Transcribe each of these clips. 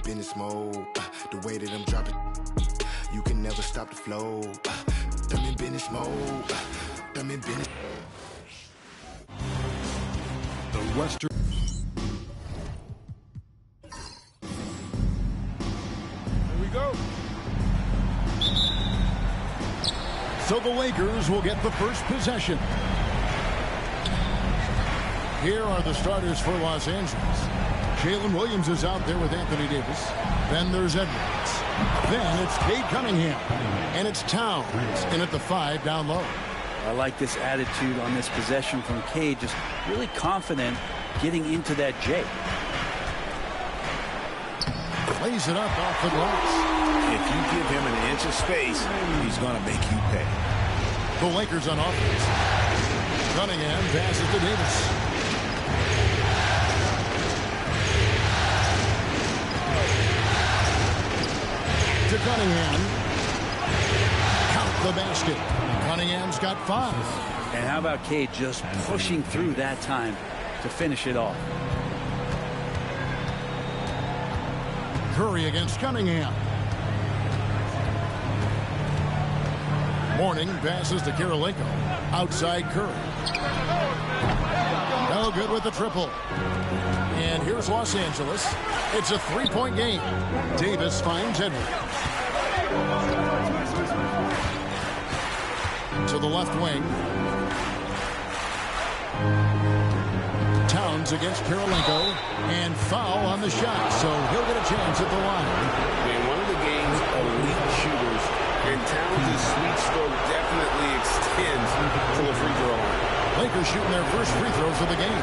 business mode. The way that I'm dropping, you can never stop the flow. I'm in business mode. I'm in business. The Western. Here we go. So the Lakers will get the first possession. Here are the starters for Los Angeles. Jalen Williams is out there with Anthony Davis. Then there's Edwards. Then it's Cade Cunningham. And it's Towns in at the 5 down low. I like this attitude on this possession from Cade. Just really confident getting into that J. Plays it up off the glass. If you give him an inch of space, he's going to make you pay. The Lakers on offense. Cunningham passes to Davis. To Cunningham. Count the basket. Cunningham's got 5. And how about Cade just pushing through that time to finish it off? Curry against Cunningham. Mourning passes to Kirilenko. Outside Curry. No good with the triple. And here's Los Angeles. It's a 3-point game. Davis finds Edwards. To the left wing. Towns against Kirilenko. And foul on the shot. So he'll get a chance at the line. I mean, one of the game's elite shooters, and Towns' sweet stroke definitely extends to the free throw line. Lakers shooting their first free throws of the game.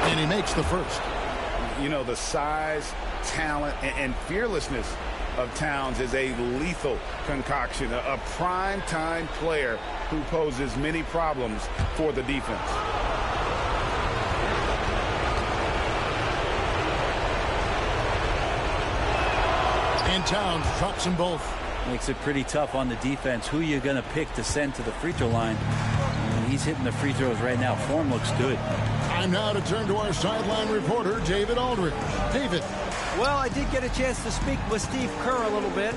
And he makes the first. You know, the size, talent, and fearlessness of Towns is a lethal concoction, a prime-time player who poses many problems for the defense. And Towns drops them both. Makes it pretty tough on the defense. Who you're going to pick to send to the free throw line. And he's hitting the free throws right now. Form looks good. Time now to turn to our sideline reporter, David Aldridge. David. Well, I did get a chance to speak with Steve Kerr a little bit,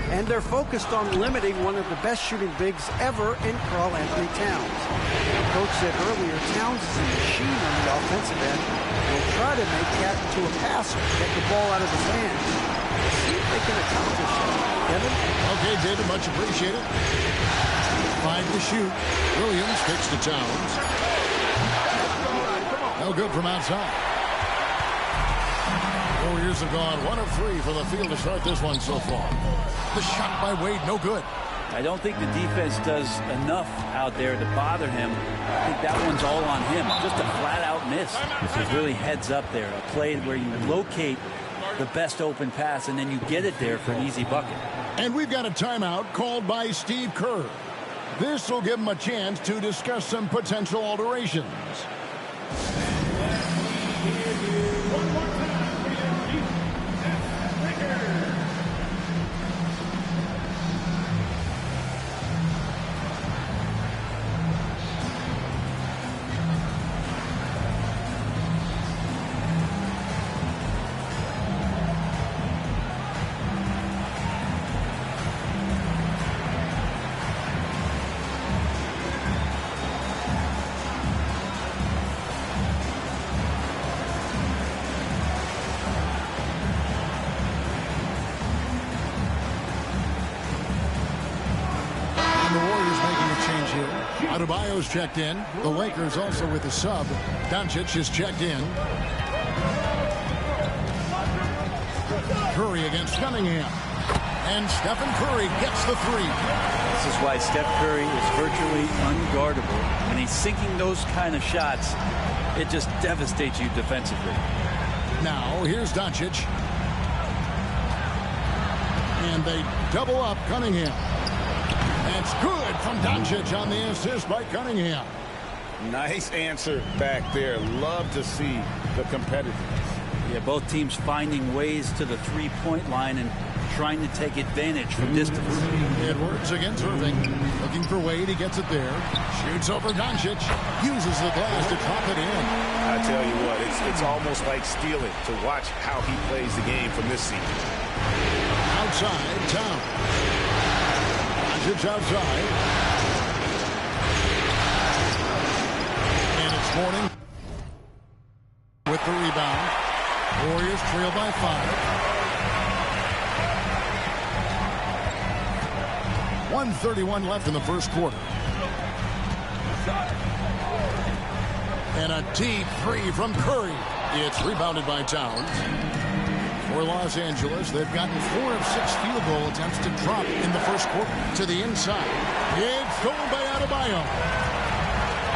and they're focused on limiting one of the best shooting bigs ever in Karl Anthony Towns. The coach said earlier, Towns is a machine on the offensive end. They'll try to make Cat into a passer, get the ball out of his hands. See if they can accomplish that. Kevin? Okay, David, much appreciated. 5 to shoot. Williams kicks to Towns. No good from outside. Warriors have gone 1 of 3 from the field to start this one so far. The shot by Wade, no good. I don't think the defense does enough out there to bother him. I think that one's all on him. Just a flat-out miss. This is really heads up there. A play where you locate the best open pass, and then you get it there for an easy bucket. And we've got a timeout called by Steve Kerr. This will give him a chance to discuss some potential alterations. Adebayo's checked in. The Lakers also with a sub. Doncic is checked in. Curry against Cunningham. And Stephen Curry gets the 3. This is why Steph Curry is virtually unguardable. When he's sinking those kind of shots, it just devastates you defensively. Now, here's Doncic. And they double up Cunningham. That's good from Doncic on the assist by Cunningham. Nice answer back there. Love to see the competitiveness. Yeah, both teams finding ways to the three-point line and trying to take advantage from distance. Edwards against Irving. Looking for Wade. He gets it there. Shoots over Doncic. Uses the glass to drop it in. I tell you what, it's almost like stealing to watch how he plays the game from this season. Outside, Towns. Doncic outside. And it's Mourning with the rebound. Warriors trail by 5. 1:31 left in the first quarter. And a deep three from Curry. It's rebounded by Towns. For Los Angeles, they've gotten 4 of 6 field goal attempts to drop in the first quarter. To the inside. It's stolen by Adebayo.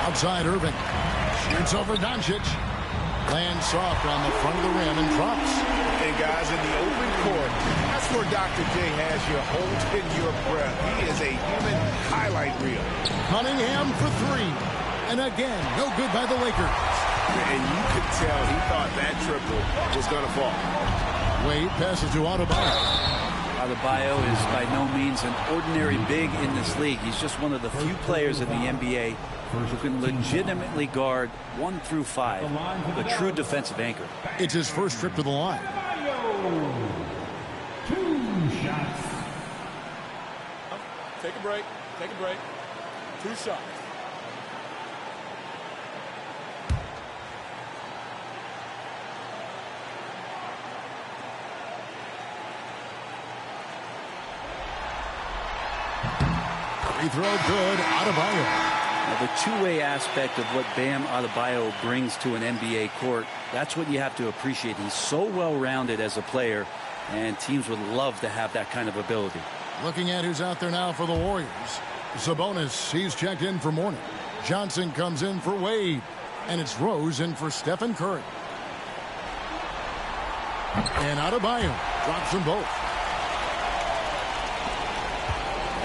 Outside Irving. Shoots over Doncic. Lands soft on the front of the rim and drops. And guys, in the open court, that's where Dr. J has you holding your breath. He is a human highlight reel. Cunningham for 3. And again, no good by the Lakers. And you could tell he thought that triple was going to fall. Wade passes to Adebayo. Adebayo is by no means an ordinary big in this league. He's just one of the few players in the NBA who can legitimately guard 1 through 5. A true defensive anchor. It's his first trip to the line. 2 shots. Take a break. Take a break. 2 shots. Free throw good. Adebayo. Now, the two-way aspect of what Bam Adebayo brings to an NBA court, that's what you have to appreciate. He's so well-rounded as a player, and teams would love to have that kind of ability. Looking at who's out there now for the Warriors. Sabonis, he's checked in for Mourning. Johnson comes in for Wade. And it's Rose in for Stephen Curry. And Adebayo drops them both.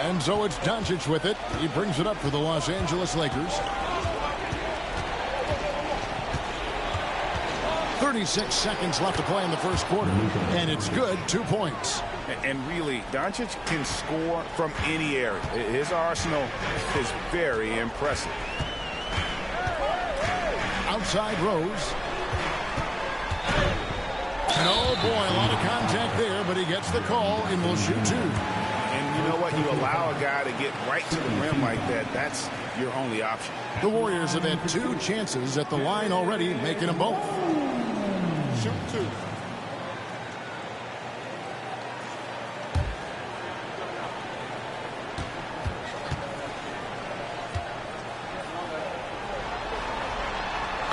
And so it's Doncic with it. He brings it up for the Los Angeles Lakers. 36 seconds left to play in the first quarter. And it's good. 2 points. And really, Doncic can score from any area. His arsenal is very impressive. Outside Rose. And oh boy, a lot of contact there, but he gets the call and will shoot 2. And you know what? You allow a guy to get right to the rim like that, that's your only option. The Warriors have had 2 chances at the line already, making them both. Shoot 2.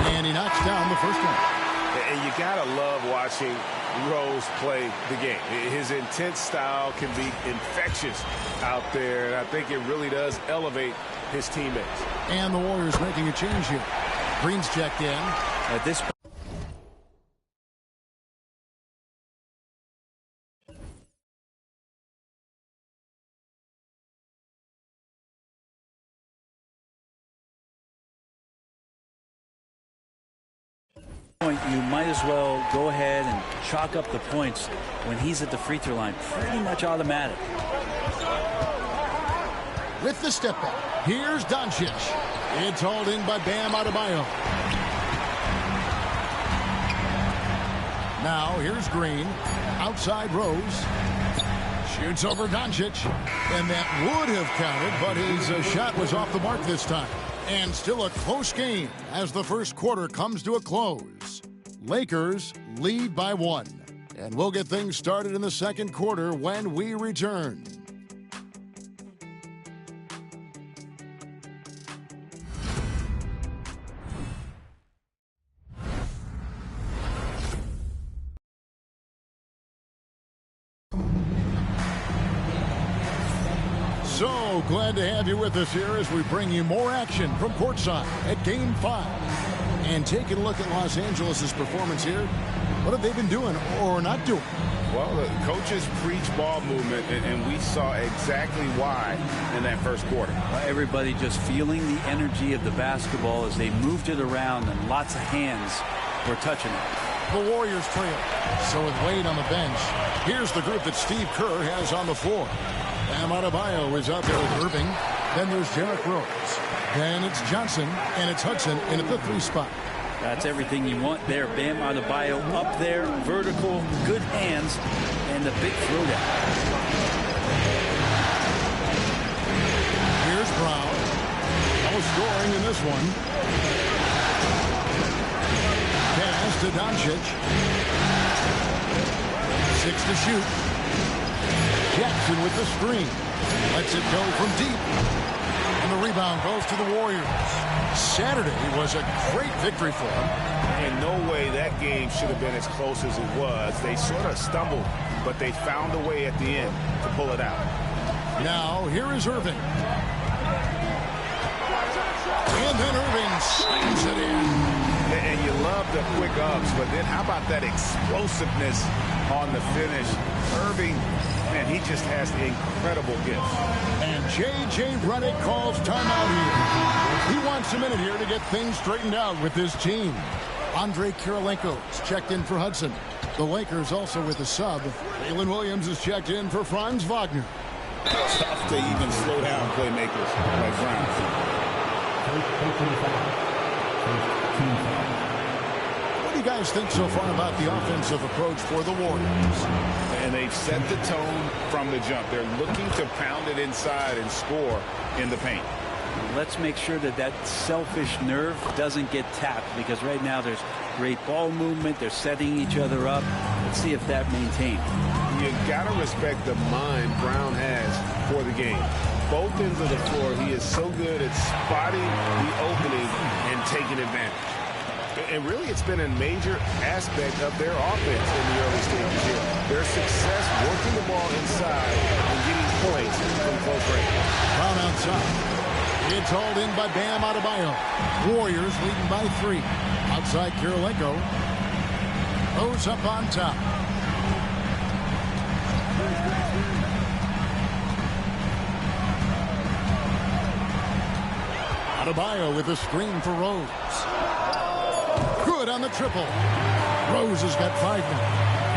And he knocks down the first one. And you gotta love watching Rose play the game. His intense style can be infectious out there, and I think it really does elevate his teammates. And the Warriors making a change here. Green's checked in. At this point, you might as well go ahead and chalk up the points when he's at the free throw line. Pretty much automatic. With the step back, here's Doncic. It's hauled in by Bam Adebayo. Now here's Green. Outside Rose. Shoots over Doncic. And that would have counted, but his shot was off the mark this time. And still a close game as the first quarter comes to a close. Lakers lead by 1. And we'll get things started in the second quarter when we return. So glad to have you with us here as we bring you more action from courtside at Game 5. And taking a look at Los Angeles' performance here, What have they been doing or not doing? Well, the coaches preach ball movement, and we saw exactly why in that first quarter. Everybody just feeling the energy of the basketball as they moved it around, and lots of hands were touching it. The Warriors trail. So with Wade on the bench, here's the group that Steve Kerr has on the floor. Bam Adebayo is out there with Irving. Then there's Derrick Rose. Then it's Johnson, and it's Hudson in at the 3 spot. That's everything you want there. Bam Adebayo up there, vertical, good hands, and the big throwdown. Here's Brown. No scoring in this one. Pass to Doncic. 6 to shoot. Jackson with the screen. Lets it go from deep. And the rebound goes to the Warriors. Saturday was a great victory for them. In no way that game should have been as close as it was. They sort of stumbled, but they found a way at the end to pull it out. Now, here is Irving. And then Irving slams it in. And you love the quick ups, but then how about that explosiveness on the finish? Irving, man, he just has incredible gifts. And J.J. Redick calls timeout here. He wants a minute here to get things straightened out with his team. Andre Kirilenko's checked in for Hudson. The Lakers also with a sub. Jalen Williams is checked in for Franz Wagner. Tough to even slow down playmakers like Franz. What do you guys think so far about the offensive approach for the Warriors? And they've set the tone from the jump. They're looking to pound it inside and score in the paint. Let's make sure that that selfish nerve doesn't get tapped, because right now there's great ball movement. They're setting each other up. Let's see if that maintains. You got to respect the mind Brown has for the game. Both ends of the floor, he is so good at spotting the opening and taking advantage. And really, it's been a major aspect of their offense in the early stages here. Their success working the ball inside and getting points from close range. Brown outside. It's hauled in by Bam Adebayo. Warriors leading by 3. Outside Kirilenko. Rose up on top. Adebayo with a screen for Rose. Good on the triple. Rose has got 5 now.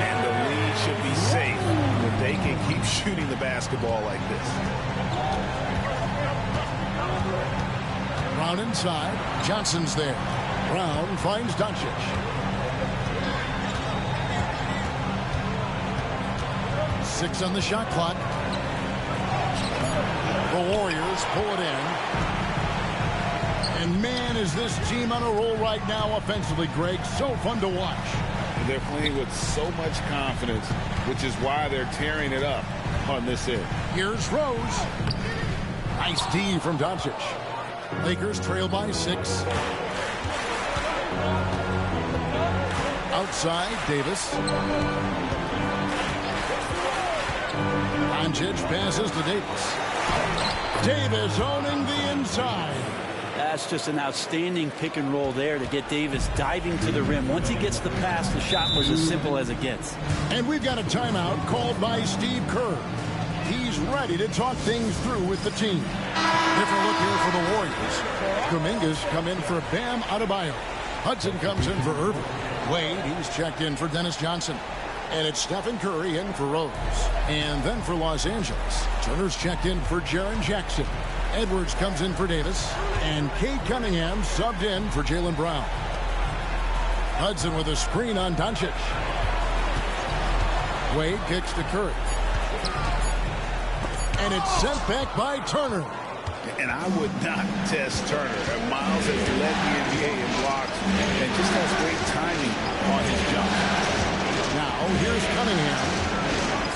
And the lead should be safe if they can keep shooting the basketball like this. Brown inside. Johnson's there. Brown finds Doncic. Six on the shot clock. The Warriors pull it in. And man, is this team on a roll right now offensively, Greg. So fun to watch. They're playing with so much confidence, which is why they're tearing it up on this end. Here's Rose. Nice D from Doncic. Lakers trail by 6. Outside, Davis. Doncic passes to Davis. Davis owning the inside. That's just an outstanding pick and roll there to get Davis diving to the rim. Once he gets the pass, the shot was as simple as it gets. And we've got a timeout called by Steve Kerr. He's ready to talk things through with the team. Different look here for the Warriors. Kuminga's come in for Bam Adebayo. Hudson comes in for Irving. Wade, he's checked in for Dennis Johnson. And it's Stephen Curry in for Rose. And then for Los Angeles, Turner's checked in for Jaren Jackson. Edwards comes in for Davis. And Cade Cunningham subbed in for Jaylen Brown. Hudson with a screen on Doncic. Wade kicks to Curry. And it's sent back by Turner. And I would not test Turner. Miles has led the NBA in blocks and just has great timing on his jump. Now here's Cunningham.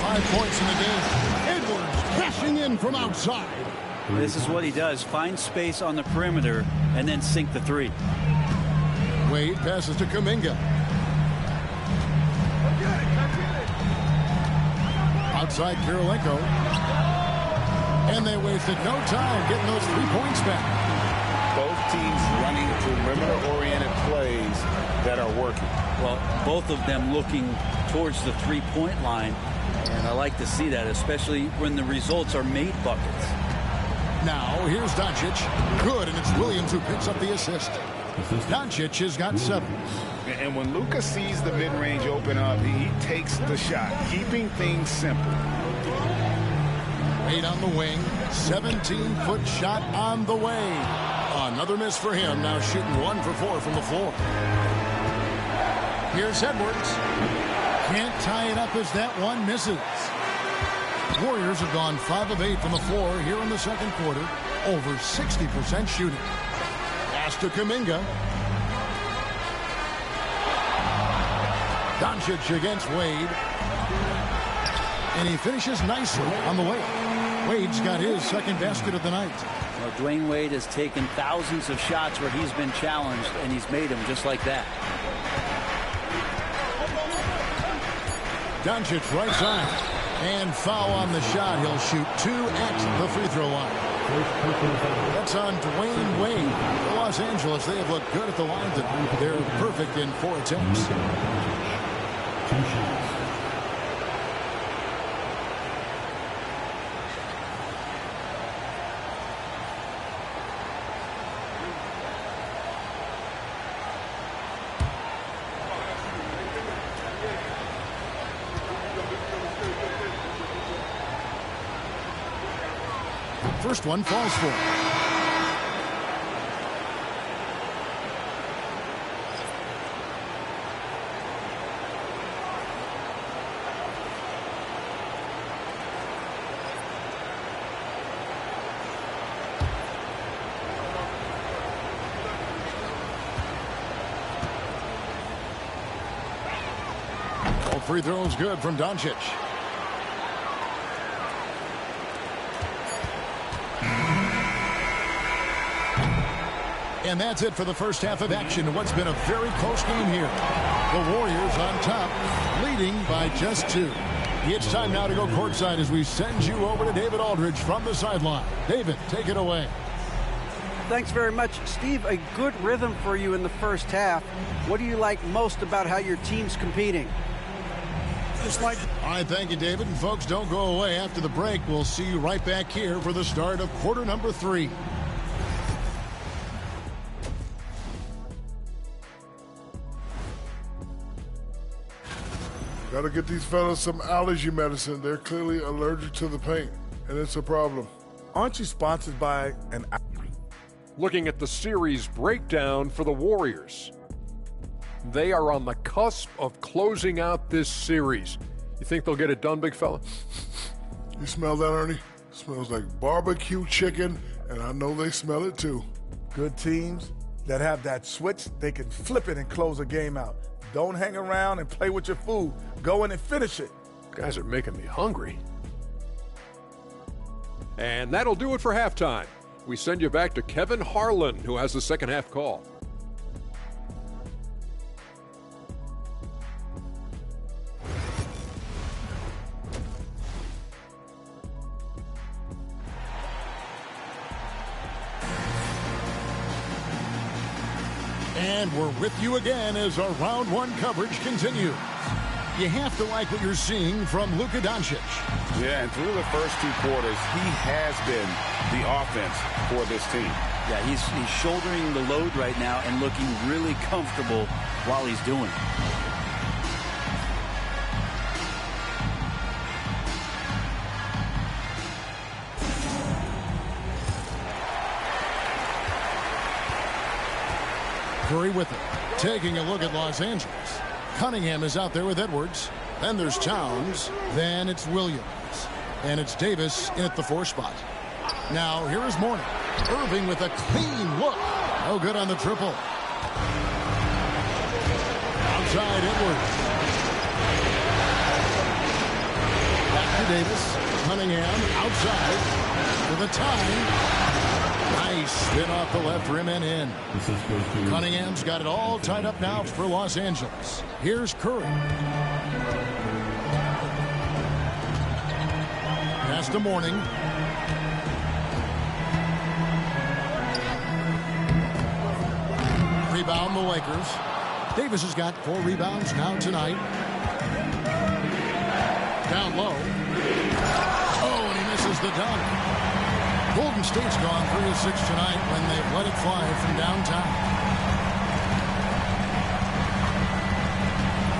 5 points in the game. Edwards crashing in from outside. This is what he does. Find space on the perimeter and then sink the 3. Wade passes to Kuminga. Outside Kirilenko. And they wasted no time getting those 3 points back. Both teams running perimeter-oriented plays that are working. Well, both of them looking towards the three-point line, and I like to see that, especially when the results are made buckets. Now, here's Doncic. Good, and it's Williams who picks up the assist. Doncic has got 7. And when Luka sees the mid-range open up, he takes the shot, keeping things simple. Wade on the wing, 17-foot shot on the way. Another miss for him, now shooting 1 for 4 from the floor. Here's Edwards. Can't tie it up as that one misses. Warriors have gone 5 of 8 from the floor here in the second quarter. Over 60% shooting. Pass to Kuminga. Doncic against Wade. And he finishes nicely on the way. Wade's got his second basket of the night. Well, Dwayne Wade has taken thousands of shots where he's been challenged, and he's made them just like that. Doncic right side. And foul on the shot. He'll shoot 2 at the free throw line. That's on Dwayne Wade. Los Angeles, they have looked good at the line tonight. They're perfect in 4 attempts. 2 shots. First one falls for him. All free throws good from Doncic. And that's it for the first half of action in what's been a very close game here. The Warriors on top, leading by just 2. It's time now to go courtside as we send you over to David Aldridge from the sideline. David, take it away. Thanks very much, Steve. A good rhythm for you in the first half. What do you like most about how your team's competing? All right, thank you, David. And folks, don't go away. After the break, we'll see you right back here for the start of quarter number 3. Got to get these fellas some allergy medicine. They're clearly allergic to the paint, and it's a problem. Aren't you sponsored by an... Looking at the series breakdown for the Warriors. They are on the cusp of closing out this series. You think they'll get it done, big fella? You smell that, Ernie? It smells like barbecue chicken, and I know they smell it too. Good teams that have that switch, they can flip it and close a game out. Don't hang around and play with your food. Go in and finish it. Guys are making me hungry. And that'll do it for halftime. We send you back to Kevin Harlan, who has the second half call. And we're with you again as our round 1 coverage continues. You have to like what you're seeing from Luka Doncic. Yeah, and through the first 2 quarters, he has been the offense for this team. Yeah, he's shouldering the load right now and looking really comfortable while he's doing it. Curry with it. Taking a look at Los Angeles. Cunningham is out there with Edwards. Then there's Towns. Then it's Williams. And it's Davis in at the 4 spot. Now here is Mourning. Irving with a clean look. No good on the triple. Outside Edwards. Back to Davis. Cunningham outside for the tie. Nice spin off the left rim and in. Cunningham's got it all tied up now for Los Angeles. Here's Curry. Pass to Mourning. Rebound the Lakers. Davis has got 4 rebounds now tonight. Down low. Oh, and he misses the dunk. Golden State's gone 3 of 6 tonight when they've let it fly from downtown.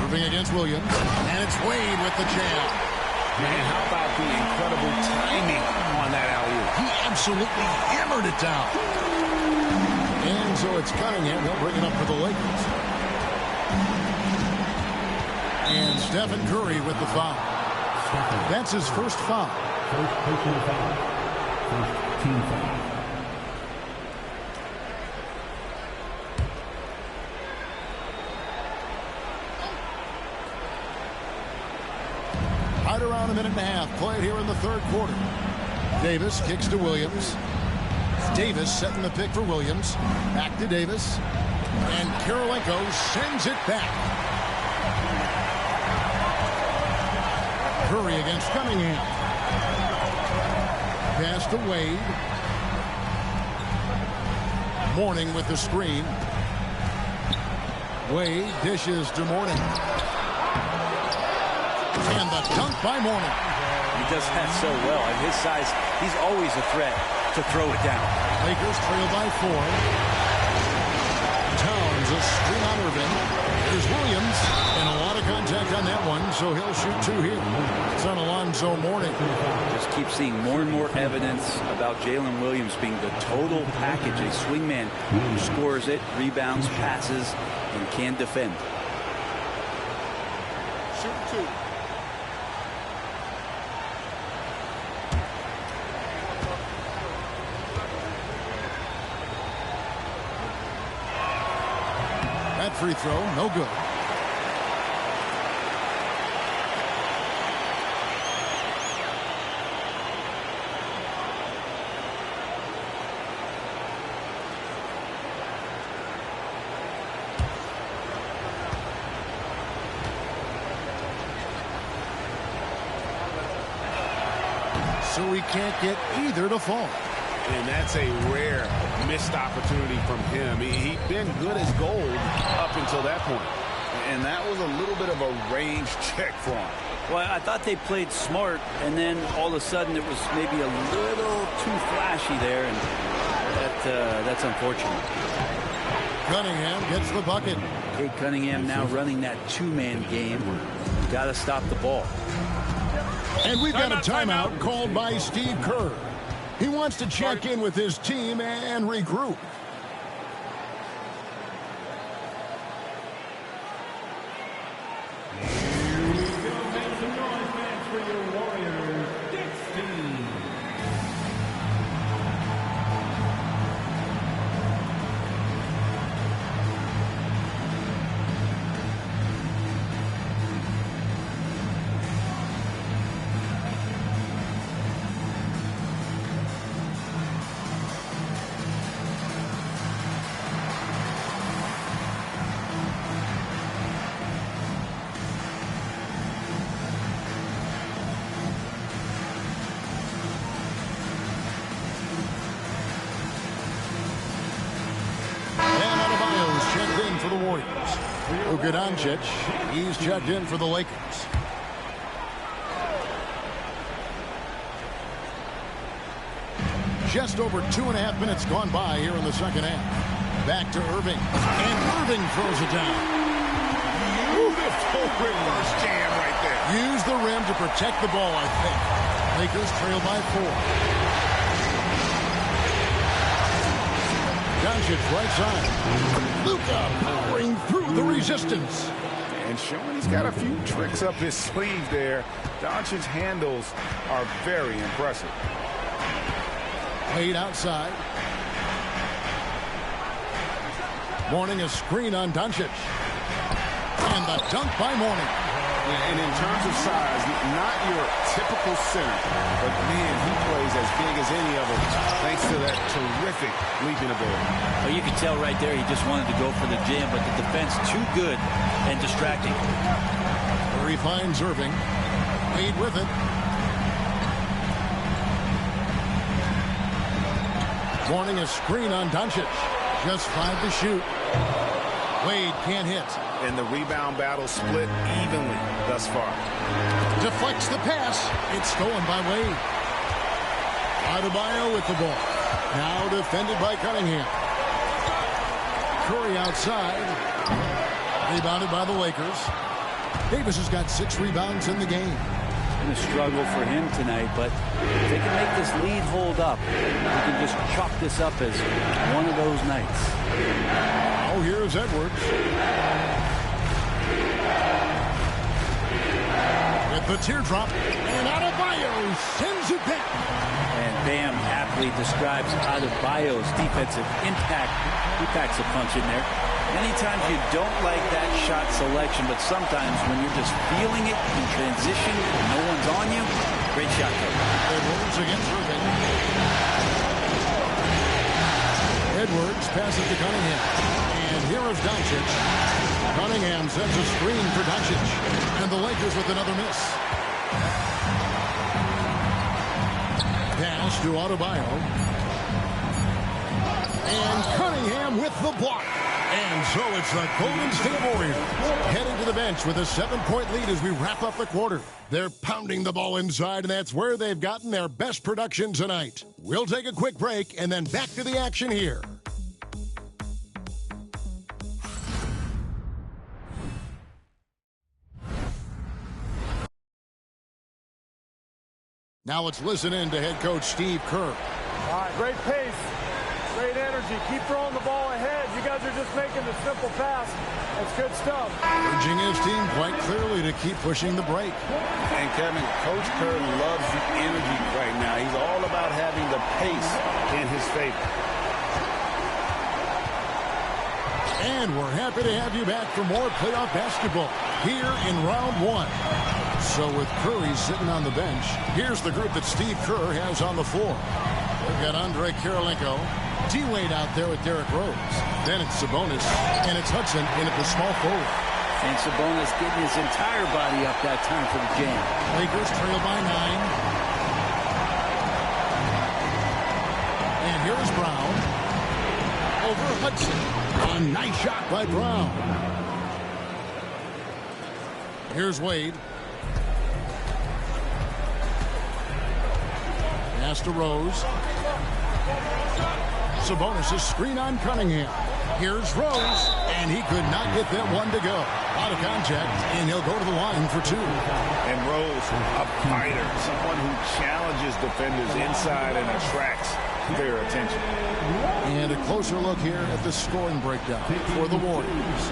Irving against Williams. And it's Wade with the jam. Man, how about the incredible timing on that alley-oop? He absolutely hammered it down. And so it's Cunningham. He'll bring it up for the Lakers. And Stephen Curry with the foul. That's his first foul. First personal foul. First team foul. Right around a minute and a half played here in the third quarter. Davis kicks to Williams. Davis setting the pick for Williams. Back to Davis. And Kirilenko sends it back. Curry against Cunningham. Pass to Wade. Mourning with the screen. Wade dishes to Mourning. And the dunk by Mourning. He does that so well. At his size, he's always a threat to throw it down. Lakers trail by 4. Towns a screen on Irving. There's Williams. And a lot of contact on that one, so he'll shoot 2 here. It's on Alonzo Mourning. Just keep seeing more and more evidence about Jalen Williams being the total package. A swingman who scores it, rebounds, passes, and can defend. Shoot 2. That free throw, no good. So he can't get either to fall. And that's a rare missed opportunity from him. He'd been good as gold up until that point. And that was a little bit of a range check for him. Well, I thought they played smart, and then all of a sudden it was maybe a little too flashy there, and that's unfortunate. Cunningham gets the bucket. Kate Cunningham now running that 2-man game. Got to stop the ball. And we've got a timeout called by Steve Kerr. He wants to check in with his team and regroup. Make some noise, fans, for your Warriors. 16. For the Warriors. Luka Doncic, he's checked in for the Lakers. Just over 2.5 minutes gone by here in the second half. Back to Irving. And Irving throws it down. Beautiful reverse jam right there. Use the rim to protect the ball, I think. Lakers trail by 4. Doncic right side. Luka powering through the resistance. And showing he's got a few tricks up his sleeve there. Doncic's handles are very impressive. Wade outside. Mourning a screen on Doncic. And the dunk by Mourning. And in terms of size, not your typical center, but man, he plays as big as any of them thanks to that terrific leaping ability. Well, you could tell right there he just wanted to go for the jam, but the defense too good and distracting. Curry finds Irving. Wade with it. Mourning a screen on Doncic. Just 5 to shoot. Wade can't hit. And the rebound battle split evenly thus far. Deflects the pass. It's stolen by Wade. Adebayo with the ball. Now defended by Cunningham. Curry outside. Rebounded by the Lakers. Davis has got 6 rebounds in the game. It's been a struggle for him tonight, but if they can make this lead hold up, we can just chalk this up as one of those nights. Oh, here's Edwards. With the teardrop, and Adebayo sends it back. And Bam aptly describes Adebayo's defensive impact. He packs a punch in there. Many times you don't like that shot selection, but sometimes when you're just feeling it in transition and no one's on you, great shot cover. Edwards against Irving. Edwards passes to Cunningham. And here is Doncic. Cunningham sends a screen for Doncic. And the Lakers with another miss. Pass to Adebayo. And Cunningham with the block. And so it's the Golden State Warriors heading to the bench with a 7-point lead as we wrap up the quarter. They're pounding the ball inside, and that's where they've gotten their best production tonight. We'll take a quick break and then back to the action here. Now let's listen in to head coach Steve Kerr. All right, great pace, great energy. Keep throwing the ball ahead. You guys are just making the simple pass. That's good stuff. Urging his team quite clearly to keep pushing the break. And Kevin, Coach Kerr loves the energy right now. He's all about having the pace in his favor. And we're happy to have you back for more playoff basketball here in round 1. So with Curry sitting on the bench, here's the group that Steve Kerr has on the floor. We've got Andre Kirilenko, D-Wade out there with Derrick Rose. Then it's Sabonis, and it's Hudson in at the small forward. And Sabonis getting his entire body up that time for the jam. Lakers trail by 9. And here's Brown. Over Hudson. A nice shot by Brown. Here's Wade. Pass to Rose. Sabonis' screen on Cunningham. Here's Rose, and he could not get that one to go. Out of contact, and he'll go to the line for 2. And Rose, a fighter, someone who challenges defenders inside and attracts their attention. And a closer look here at the scoring breakdown for the Warriors.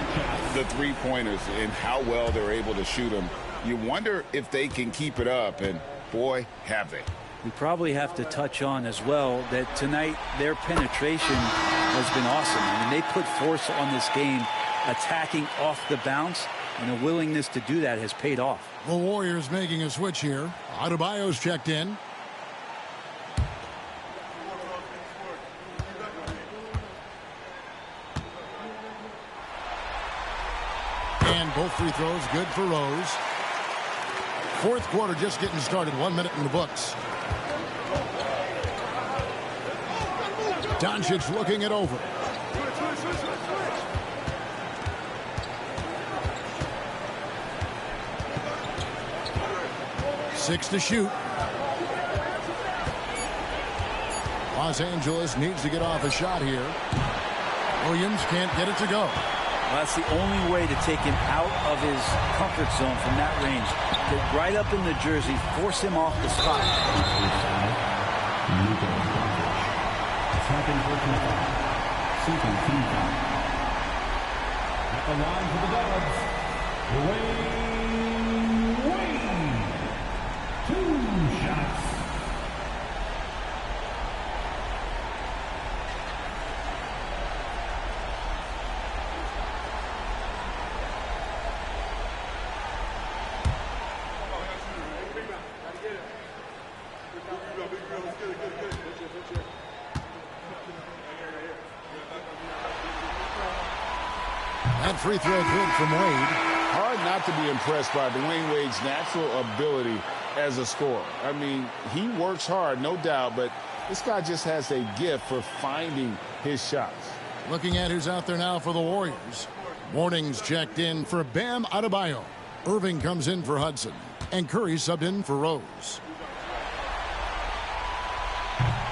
The three-pointers and how well they're able to shoot them. You wonder if they can keep it up, and boy, have they. We probably have to touch on as well that tonight their penetration has been awesome. I mean, they put force on this game, attacking off the bounce, and a willingness to do that has paid off. The Warriors making a switch here. Adebayo's checked in. And both free throws good for Rose. Fourth quarter just getting started. 1 minute in the books. Doncic looking it over. Six to shoot. Los Angeles needs to get off a shot here. Williams can't get it to go. Well, that's the only way to take him out of his comfort zone from that range. Get right up in the jersey, force him off the spot. At the line for the Dubs, Dwayne Wade. 2 shots. That free throw good from Wade. Hard not to be impressed by Dwayne Wade's natural ability as a scorer. I mean, he works hard, no doubt, but this guy just has a gift for finding his shots. Looking at who's out there now for the Warriors. Warnings checked in for Bam Adebayo. Irving comes in for Hudson. And Curry subbed in for Rose.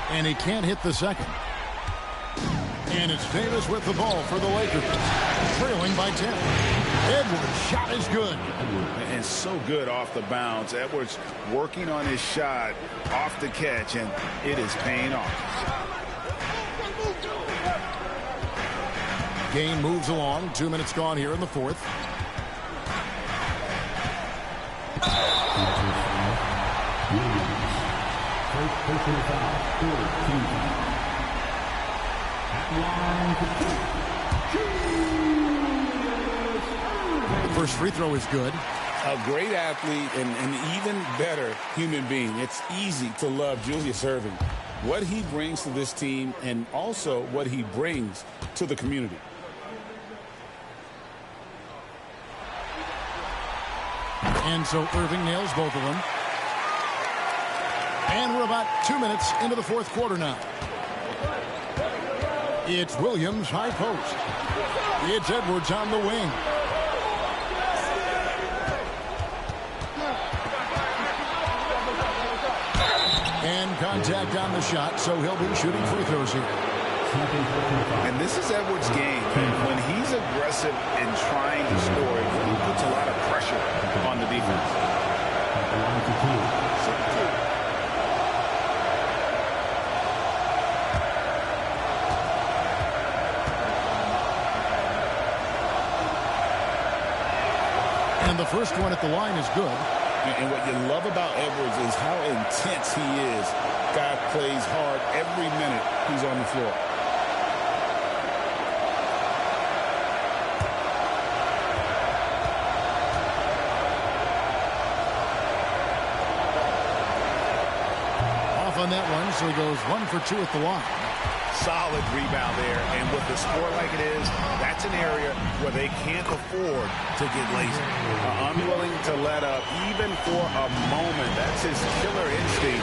And he can't hit the second. And it's Davis with the ball for the Lakers. Trailing by 10. Edwards' shot is good. And so good off the bounce. Edwards working on his shot off the catch, and it is paying off. Game moves along. 2 minutes gone here in the fourth. The first free throw is good. A great athlete and an even better human being. It's easy to love Julius Erving. What he brings to this team and also what he brings to the community. And so Irving nails both of them. And we're about 2 minutes into the fourth quarter now. It's Williams high post. It's Edwards on the wing. And contact on the shot, so he'll be shooting free throws here. And this is Edwards' game. And when he's aggressive and trying to score, it really puts a lot of pressure on the defense. And the first one at the line is good. And what you love about Edwards is how intense he is. Guy plays hard every minute he's on the floor. Off on that one, so he goes 1 for 2 at the line. Solid rebound there, and with the score like it is, that's an area where they can't afford to get lazy. Unwilling to let up even for a moment. That's his killer instinct,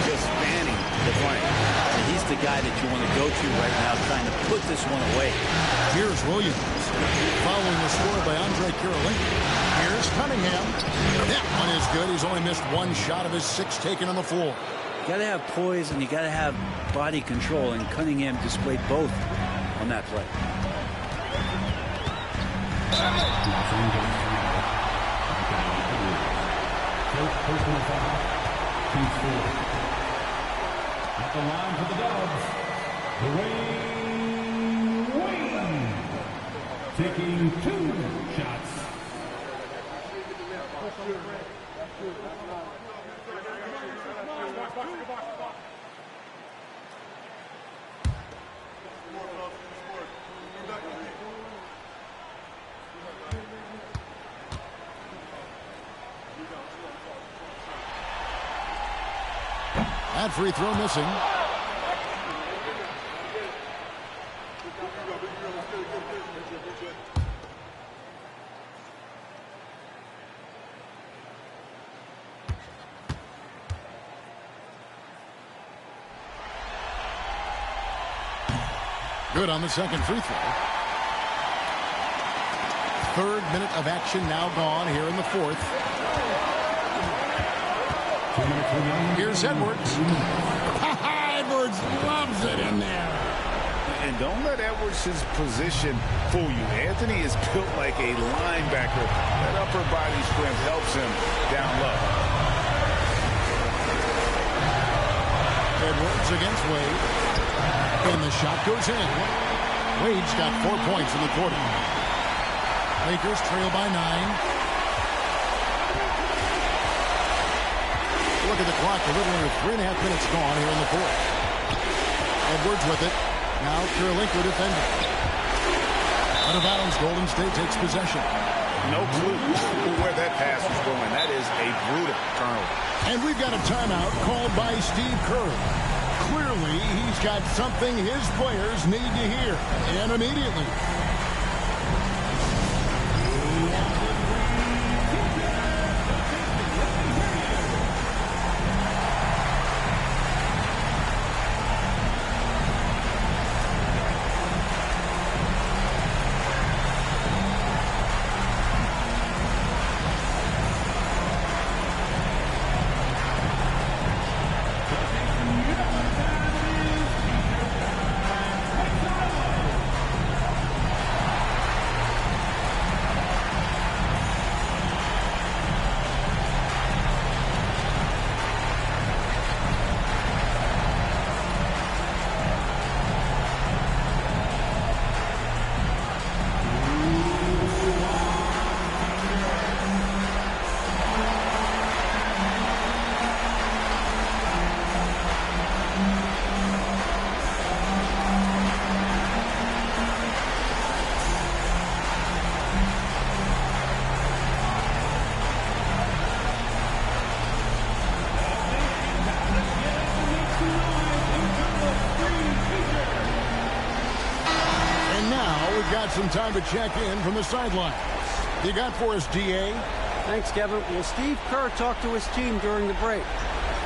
just fanning the flame. And he's the guy that you want to go to right now, trying to put this one away. Here's Williams, following the score by Andre Karolinko. Here's Cunningham. That one is good. He's only missed one shot of his 6 taken on the floor. You got to have poise and you got to have body control, and Cunningham displayed both on that play. At the line for the Dubs, Dwayne Wade, taking 2 shots. That free throw missing. Good on the second free throw. Third minute of action now gone here in the fourth. Here's Edwards. Edwards loves it in there. And don't let Edwards' position fool you. Anthony is built like a linebacker. That upper body strength helps him down low. Edwards against Wade. And the shot goes in. Wade's got 4 points in the quarter. Lakers trail by 9. Look at the clock. A little under 3.5 minutes gone here in the fourth. Edwards with it. Now Karolinko defending. Out of bounds, Golden State takes possession. No clue where that pass was going. That is a brutal turnover. And we've got a timeout called by Steve Kerr. Clearly, he's got something his players need to hear, and immediately. got some time to check in from the sidelines. You got for us, DA? Thanks, Kevin. Well, Steve Kerr talked to his team during the break.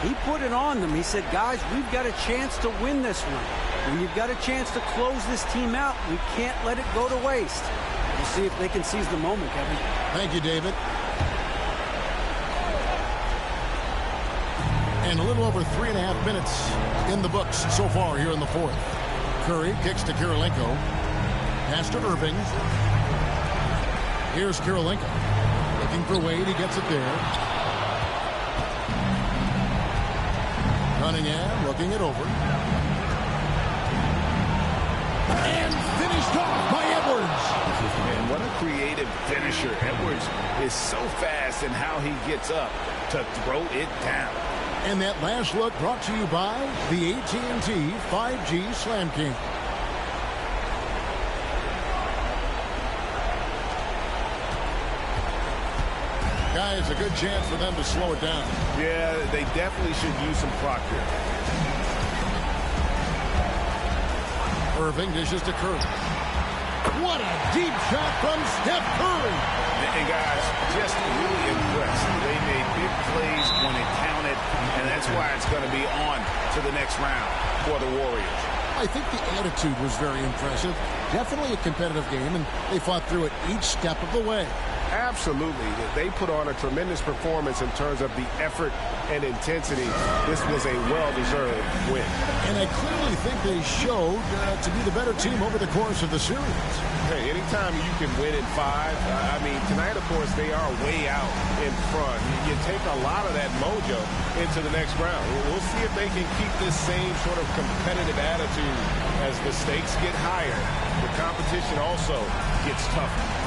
He put it on them. He said, guys, we've got a chance to win this one. When you've got a chance to close this team out, we can't let it go to waste. We'll see if they can seize the moment, Kevin. Thank you, David. And a little over 3.5 minutes in the books so far here in the fourth. Curry kicks to Kirilenko. Pass to Irving. Here's Kirilenko. Looking for Wade. He gets it there. Cunningham looking it over. And finished off by Edwards. And what a creative finisher. Edwards is so fast in how he gets up to throw it down. And that last look brought to you by the AT&T 5G Slam King. Guys, a good chance for them to slow it down. Yeah, they definitely should use some clock here. Irving dishes to Curry. What a deep shot from Steph Curry. And guys, just really impressed. They made big plays when it counted, and that's why it's going to be on to the next round for the Warriors. I think the attitude was very impressive. Definitely a competitive game, and they fought through it each step of the way. Absolutely. They put on a tremendous performance in terms of the effort and intensity. This was a well-deserved win. And I clearly think they showed to be the better team over the course of the series. Hey, anytime you can win in 5, I mean, tonight, of course, they are way out in front. You take a lot of that mojo into the next round. We'll see if they can keep this same sort of competitive attitude as the stakes get higher. The competition also gets tougher.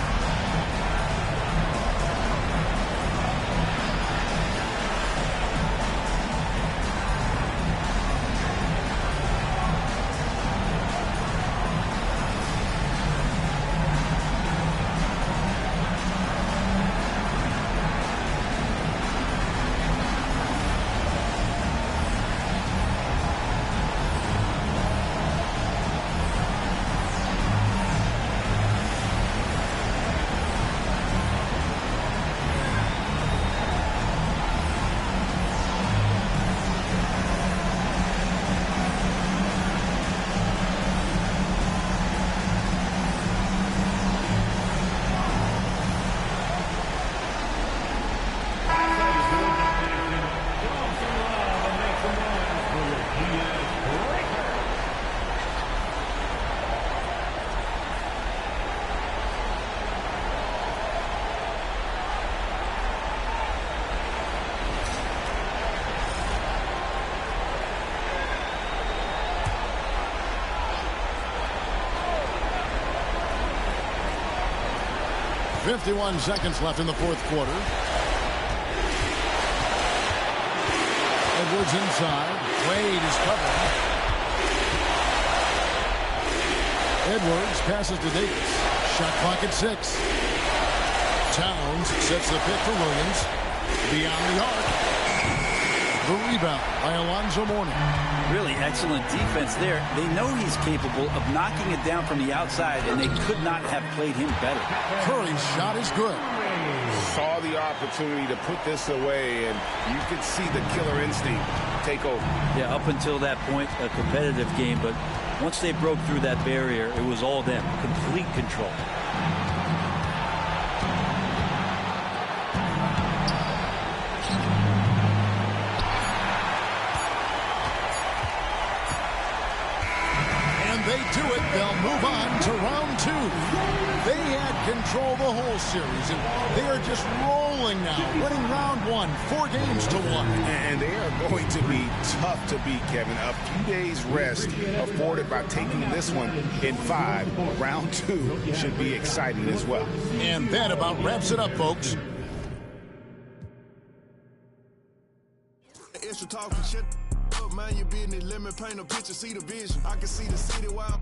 .51 seconds left in the fourth quarter. Edwards inside. Wade is covered. Edwards passes to Davis. Shot clock at 6. Towns sets the pick for Williams. Beyond the arc. The rebound by Alonzo Mourning. Really excellent defense there. They know he's capable of knocking it down from the outside, and they could not have played him better. Curry's shot is good. Saw the opportunity to put this away, and you could see the killer instinct take over. Yeah, up until that point, a competitive game, but once they broke through that barrier, it was all them. Complete control. They'll move on to round 2. They had control the whole series, and they are just rolling now, winning round 1, 4 games to 1. And they are going to be tough to beat, Kevin. A few days rest afforded by taking this one in 5. Round 2 should be exciting as well. And that about wraps it up, folks. Extra talking shit. Man, your business, let me paint a picture, see the vision. I can see the city while